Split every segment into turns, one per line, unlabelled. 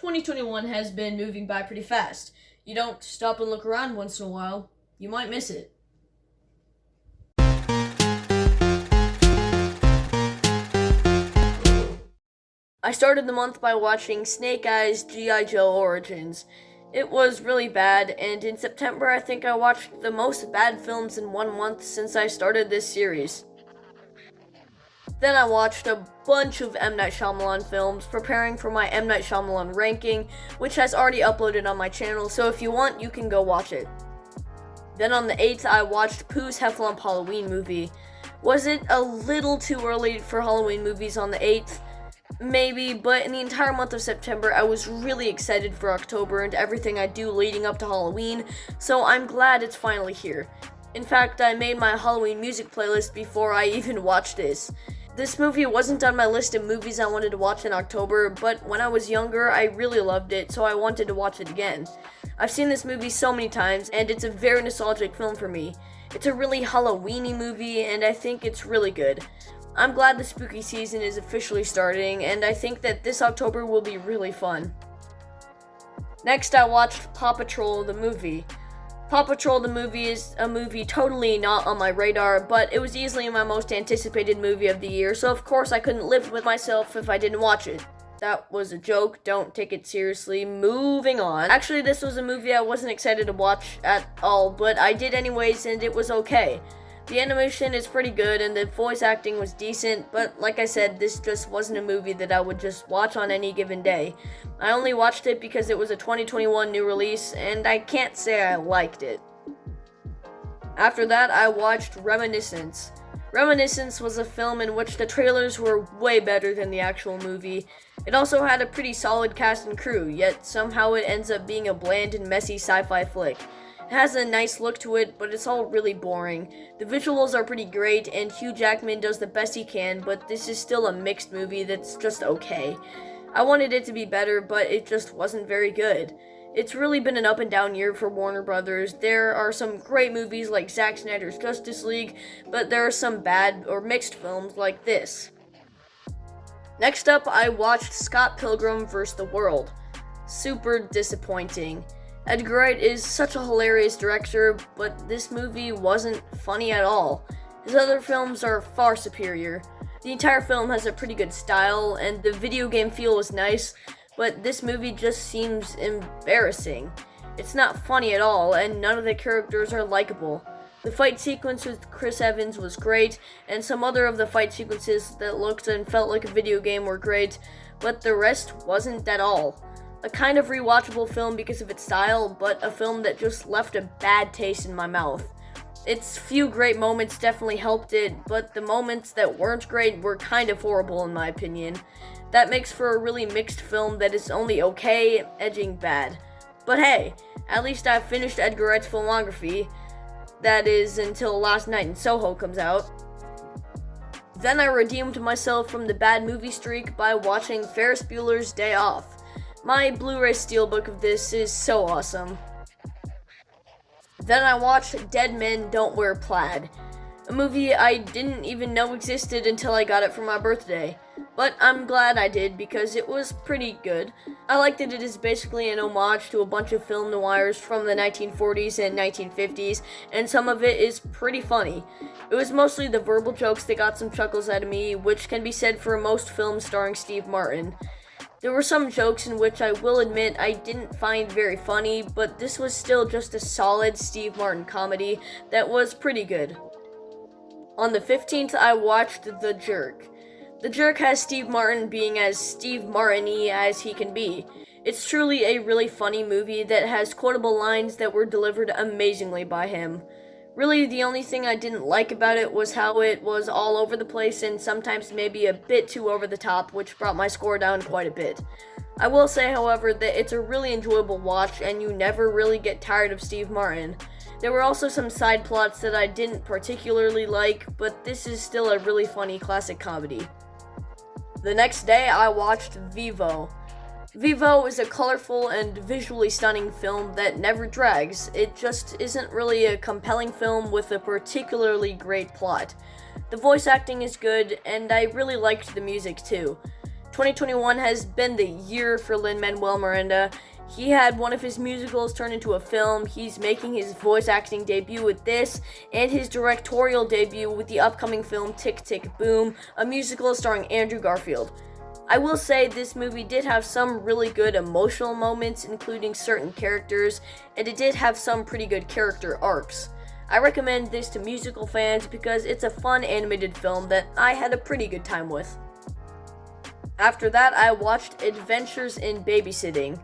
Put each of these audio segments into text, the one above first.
2021 has been moving by pretty fast. You don't stop and look around once in a while, you might miss it. I started the month by watching Snake Eyes G.I. Joe Origins. It was really bad, and in September I think I watched the most bad films in 1 month since I started this series. Then I watched a bunch of M. Night Shyamalan films, preparing for my M. Night Shyamalan ranking, which has already uploaded on my channel, so if you want, you can go watch it. Then on the 8th, I watched Pooh's Heffalump Halloween movie. Was it a little too early for Halloween movies on the 8th? Maybe, but in the entire month of September, I was really excited for October and everything I do leading up to Halloween, so I'm glad it's finally here. In fact, I made my Halloween music playlist before I even watched this. This movie wasn't on my list of movies I wanted to watch in October, but when I was younger, I really loved it, so I wanted to watch it again. I've seen this movie so many times, and it's a very nostalgic film for me. It's a really Halloween-y movie, and I think it's really good. I'm glad the spooky season is officially starting, and I think that this October will be really fun. Next, I watched Paw Patrol The Movie. Paw Patrol The Movie is a movie totally not on my radar, but it was easily my most anticipated movie of the year, so of course I couldn't live with myself if I didn't watch it. That was a joke, don't take it seriously. Moving on. Actually, this was a movie I wasn't excited to watch at all, but I did anyways, and it was okay. The animation is pretty good, and the voice acting was decent, but like I said, this just wasn't a movie that I would just watch on any given day. I only watched it because it was a 2021 new release, and I can't say I liked it. After that, I watched Reminiscence. Reminiscence was a film in which the trailers were way better than the actual movie. It also had a pretty solid cast and crew, yet somehow it ends up being a bland and messy sci-fi flick. It has a nice look to it, but it's all really boring. The visuals are pretty great, and Hugh Jackman does the best he can, but this is still a mixed movie that's just okay. I wanted it to be better, but it just wasn't very good. It's really been an up and down year for Warner Brothers. There are some great movies like Zack Snyder's Justice League, but there are some bad or mixed films like this. Next up, I watched Scott Pilgrim vs. the World. Super disappointing. Edgar Wright is such a hilarious director, but this movie wasn't funny at all. His other films are far superior. The entire film has a pretty good style, and the video game feel was nice, but this movie just seems embarrassing. It's not funny at all, and none of the characters are likable. The fight sequence with Chris Evans was great, and some other of the fight sequences that looked and felt like a video game were great, but the rest wasn't at all. A kind of rewatchable film because of its style, but a film that just left a bad taste in my mouth. Its few great moments definitely helped it, but the moments that weren't great were kind of horrible in my opinion. That makes for a really mixed film that is only okay, edging bad. But hey, at least I've finished Edgar Wright's filmography. That is, until Last Night in Soho comes out. Then I redeemed myself from the bad movie streak by watching Ferris Bueller's Day Off. My Blu-ray steelbook of this is so awesome. Then I watched Dead Men Don't Wear Plaid, a movie I didn't even know existed until I got it for my birthday. But I'm glad I did because it was pretty good. I like that it is basically an homage to a bunch of film noirs from the 1940s and 1950s, and some of it is pretty funny. It was mostly the verbal jokes that got some chuckles out of me, which can be said for most films starring Steve Martin. There were some jokes in which I will admit I didn't find very funny, but this was still just a solid Steve Martin comedy that was pretty good. On the 15th, I watched The Jerk. The Jerk has Steve Martin being as Steve Martin-y as he can be. It's truly a really funny movie that has quotable lines that were delivered amazingly by him. Really, the only thing I didn't like about it was how it was all over the place and sometimes maybe a bit too over the top, which brought my score down quite a bit. I will say, however, that it's a really enjoyable watch and you never really get tired of Steve Martin. There were also some side plots that I didn't particularly like, but this is still a really funny classic comedy. The next day, I watched Vivo. Vivo is a colorful and visually stunning film that never drags. It just isn't really a compelling film with a particularly great plot. The voice acting is good, and I really liked the music too. 2021 has been the year for Lin-Manuel Miranda. He had one of his musicals turned into a film. He's making his voice acting debut with this, and his directorial debut with the upcoming film Tick, Tick, Boom, a musical starring Andrew Garfield. I will say this movie did have some really good emotional moments, including certain characters, and it did have some pretty good character arcs. I recommend this to musical fans because it's a fun animated film that I had a pretty good time with. After that, I watched Adventures in Babysitting.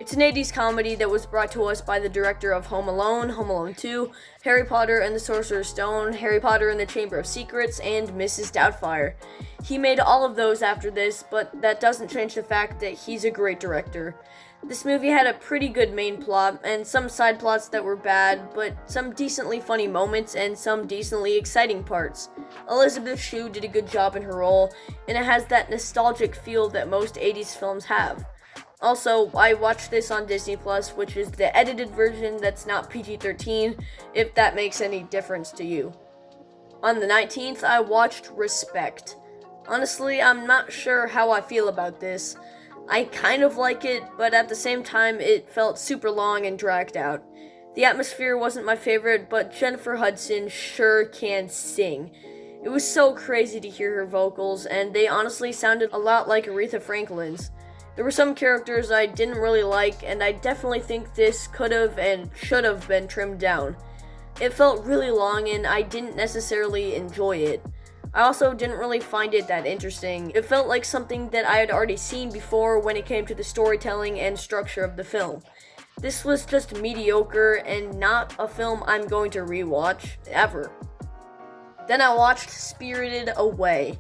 It's an 80s comedy that was brought to us by the director of Home Alone, Home Alone 2, Harry Potter and the Sorcerer's Stone, Harry Potter and the Chamber of Secrets, and Mrs. Doubtfire. He made all of those after this, but that doesn't change the fact that he's a great director. This movie had a pretty good main plot, and some side plots that were bad, but some decently funny moments and some decently exciting parts. Elizabeth Shue did a good job in her role, and it has that nostalgic feel that most 80s films have. Also, I watched this on Disney+, which is the edited version that's not PG-13, if that makes any difference to you. On the 19th, I watched Respect. Honestly, I'm not sure how I feel about this. I kind of like it, but at the same time, it felt super long and dragged out. The atmosphere wasn't my favorite, but Jennifer Hudson sure can sing. It was so crazy to hear her vocals, and they honestly sounded a lot like Aretha Franklin's. There were some characters I didn't really like, and I definitely think this could have and should have been trimmed down. It felt really long, and I didn't necessarily enjoy it. I also didn't really find it that interesting. It felt like something that I had already seen before when it came to the storytelling and structure of the film. This was just mediocre and not a film I'm going to rewatch, ever. Then I watched Spirited Away.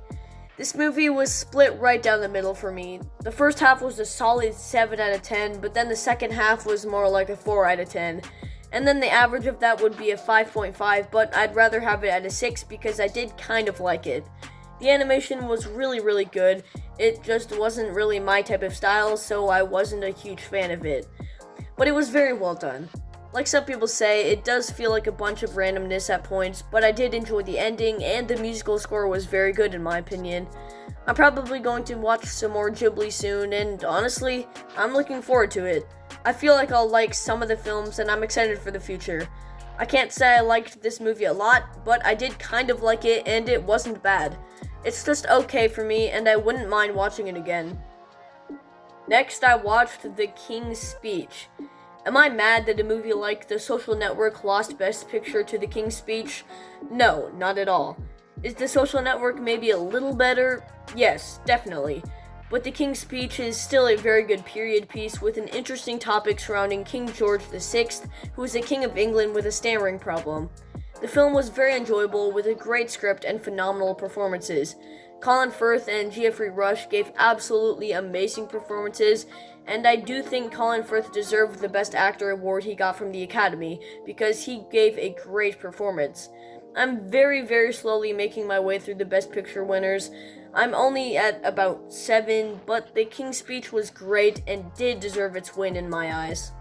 This movie was split right down the middle for me. The first half was a solid 7 out of 10, but then the second half was more like a 4 out of 10. And then the average of that would be a 5.5, but I'd rather have it at a 6 because I did kind of like it. The animation was really good. It just wasn't really my type of style, so I wasn't a huge fan of it. But it was very well done. Like some people say, it does feel like a bunch of randomness at points, but I did enjoy the ending, and the musical score was very good in my opinion. I'm probably going to watch some more Ghibli soon, and honestly, I'm looking forward to it. I feel like I'll like some of the films, and I'm excited for the future. I can't say I liked this movie a lot, but I did kind of like it, and it wasn't bad. It's just okay for me, and I wouldn't mind watching it again. Next, I watched The King's Speech. Am I mad that a movie like The Social Network lost Best Picture to The King's Speech? No, not at all. Is The Social Network maybe a little better? Yes, definitely. But The King's Speech is still a very good period piece with an interesting topic surrounding King George VI, who was a king of England with a stammering problem. The film was very enjoyable with a great script and phenomenal performances. Colin Firth and Geoffrey Rush gave absolutely amazing performances, and I do think Colin Firth deserved the Best Actor award he got from the Academy, because he gave a great performance. I'm very slowly making my way through the Best Picture winners. I'm only at about 7, but The King's Speech was great and did deserve its win in my eyes.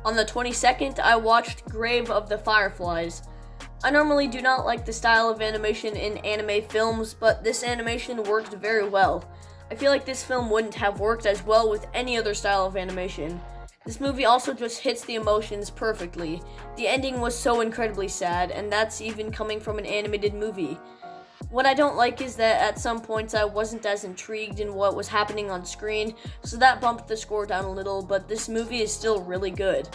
On the 22nd, I watched Grave of the Fireflies. I normally do not like the style of animation in anime films, but this animation worked very well. I feel like this film wouldn't have worked as well with any other style of animation. This movie also just hits the emotions perfectly. The ending was so incredibly sad, and that's even coming from an animated movie. What I don't like is that at some points I wasn't as intrigued in what was happening on screen, so that bumped the score down a little, but this movie is still really good.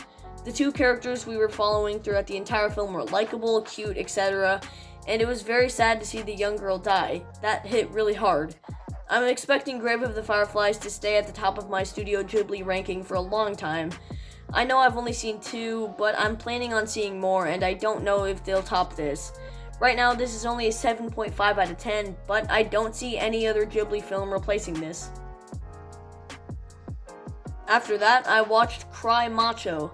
The two characters we were following throughout the entire film were likable, cute, etc., and it was very sad to see the young girl die. That hit really hard. I'm expecting Grave of the Fireflies to stay at the top of my Studio Ghibli ranking for a long time. I know I've only seen 2, but I'm planning on seeing more, and I don't know if they'll top this. Right now, this is only a 7.5 out of 10, but I don't see any other Ghibli film replacing this. After that, I watched Cry Macho.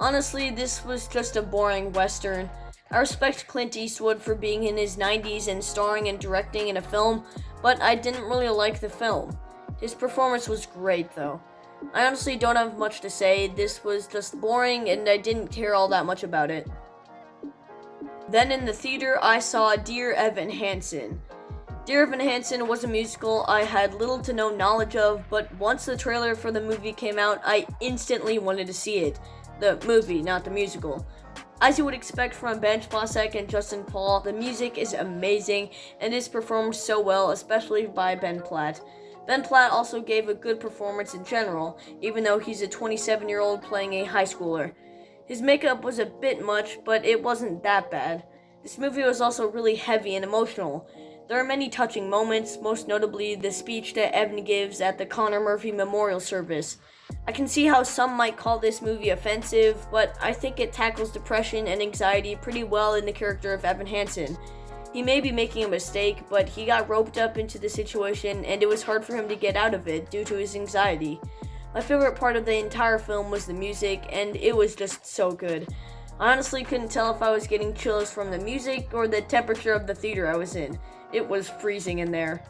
Honestly, this was just a boring western. I respect Clint Eastwood for being in his 90s and starring and directing in a film, but I didn't really like the film. His performance was great, though. I honestly don't have much to say. This was just boring, and I didn't care all that much about it. Then in the theater, I saw Dear Evan Hansen. Dear Evan Hansen was a musical I had little to no knowledge of, but once the trailer for the movie came out, I instantly wanted to see it. The movie, not the musical. As you would expect from Benj Blasek and Justin Paul, the music is amazing and is performed so well, especially by Ben Platt. Ben Platt also gave a good performance in general, even though he's a 27-year-old playing a high schooler. His makeup was a bit much, but it wasn't that bad. This movie was also really heavy and emotional. There are many touching moments, most notably the speech that Evan gives at the Connor Murphy Memorial Service. I can see how some might call this movie offensive, but I think it tackles depression and anxiety pretty well in the character of Evan Hansen. He may be making a mistake, but he got roped up into the situation and it was hard for him to get out of it due to his anxiety. My favorite part of the entire film was the music, and it was just so good. I honestly couldn't tell if I was getting chills from the music or the temperature of the theater I was in. It was freezing in there.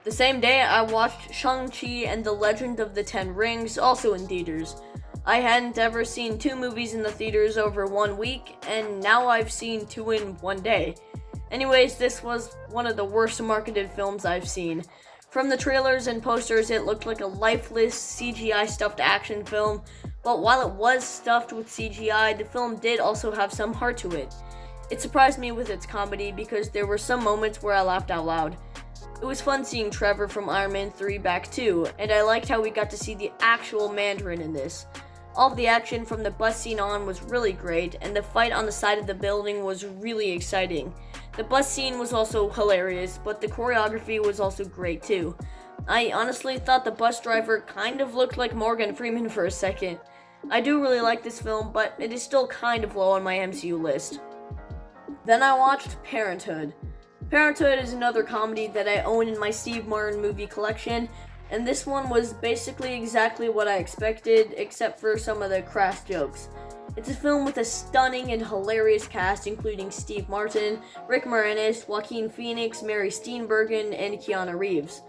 The same day, I watched Shang-Chi and the Legend of the Ten Rings, also in theaters. I hadn't ever seen 2 movies in the theaters over 1 week, and now I've seen 2 in 1 day. Anyways, this was one of the worst marketed films I've seen. From the trailers and posters, it looked like a lifeless, CGI stuffed action film, but while it was stuffed with CGI, the film did also have some heart to it. It surprised me with its comedy because there were some moments where I laughed out loud. It was fun seeing Trevor from Iron Man 3 back too, and I liked how we got to see the actual Mandarin in this. All of the action from the bus scene on was really great, and the fight on the side of the building was really exciting. The bus scene was also hilarious, but the choreography was also great too. I honestly thought the bus driver kind of looked like Morgan Freeman for a second. I do really like this film, but it is still kind of low on my MCU list. Then I watched Parenthood. Parenthood is another comedy that I own in my Steve Martin movie collection, and this one was basically exactly what I expected, except for some of the crass jokes. It's a film with a stunning and hilarious cast, including Steve Martin, Rick Moranis, Joaquin Phoenix, Mary Steenburgen, and Keanu Reeves.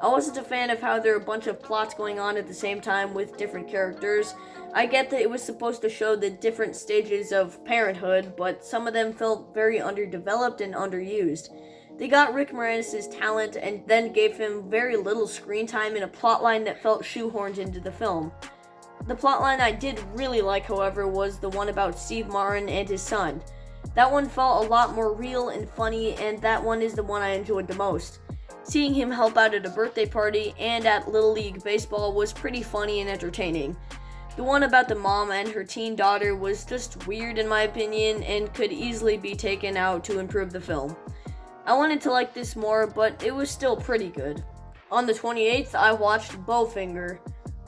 I wasn't a fan of how there are a bunch of plots going on at the same time with different characters. I get that it was supposed to show the different stages of parenthood, but some of them felt very underdeveloped and underused. They got Rick Moranis' talent and then gave him very little screen time in a plotline that felt shoehorned into the film. The plotline I did really like, however, was the one about Steve Martin and his son. That one felt a lot more real and funny, and that one is the one I enjoyed the most. Seeing him help out at a birthday party and at Little League Baseball was pretty funny and entertaining. The one about the mom and her teen daughter was just weird in my opinion and could easily be taken out to improve the film. I wanted to like this more, but it was still pretty good. On the 28th, I watched Bowfinger.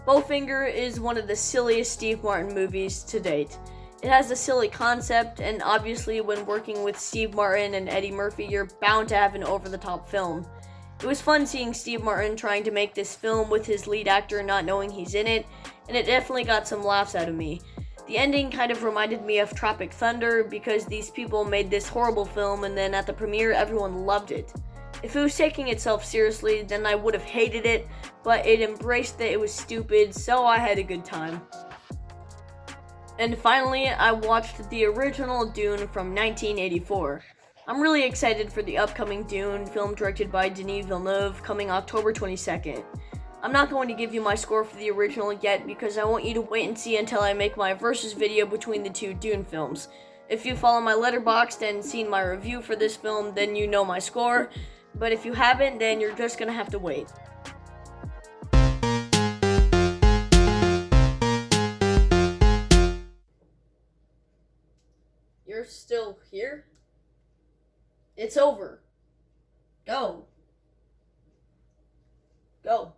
Bowfinger is one of the silliest Steve Martin movies to date. It has a silly concept, and obviously when working with Steve Martin and Eddie Murphy, you're bound to have an over-the-top film. It was fun seeing Steve Martin trying to make this film with his lead actor not knowing he's in it, and it definitely got some laughs out of me. The ending kind of reminded me of Tropic Thunder because these people made this horrible film and then at the premiere everyone loved it. If it was taking itself seriously, then I would have hated it, but it embraced that it was stupid, so I had a good time. And finally, I watched the original Dune from 1984. I'm really excited for the upcoming Dune film directed by Denis Villeneuve coming October 22nd. I'm not going to give you my score for the original yet because I want you to wait and see until I make my versus video between the 2 Dune films. If you follow my Letterboxd and seen my review for this film, then you know my score, but if you haven't, then you're just gonna have to wait. You're still here? It's over. Go. Go.